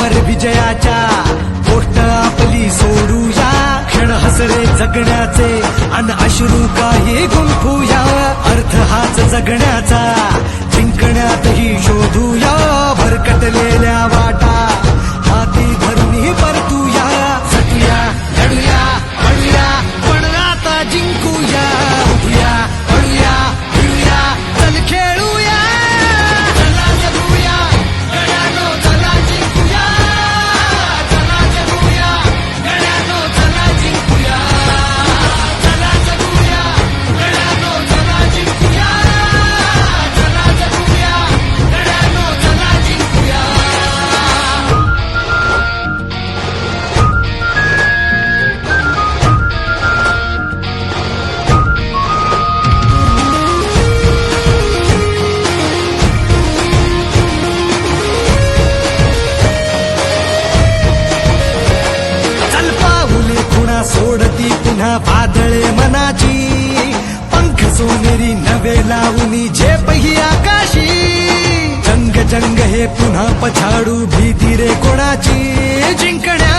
पार विजयाच्या गोष्ट आपली सोडूया, क्षण हसरे जगण्याचे अन अश्रू काही गुंफूया, अर्थ हाच जगण्याचा जिंकण्यातही शोधूया, भरकटलेल्या वाटा हाती धरून परतूया, झटूया लढूया पडूया पण आता जिंकूया, उठूया पडूया फिरूया चल खेळूया, चला जगूया गड्यानो चला जिंकूया, चला जगूया गड्यानो चला जिंकूया, चला जगूया गड्यानो चला जिंकूया, चला जगूया गड्यानो चला जिंकूया. चल पाऊले खुणा सोडती पुन्हा वादळे मनाची, पंख सोनेरी नवे लावूनी झेप ही आकाशी, जंग जंग हे पुन्हा पछाडू भीती रे कोणाची, जिंकण्या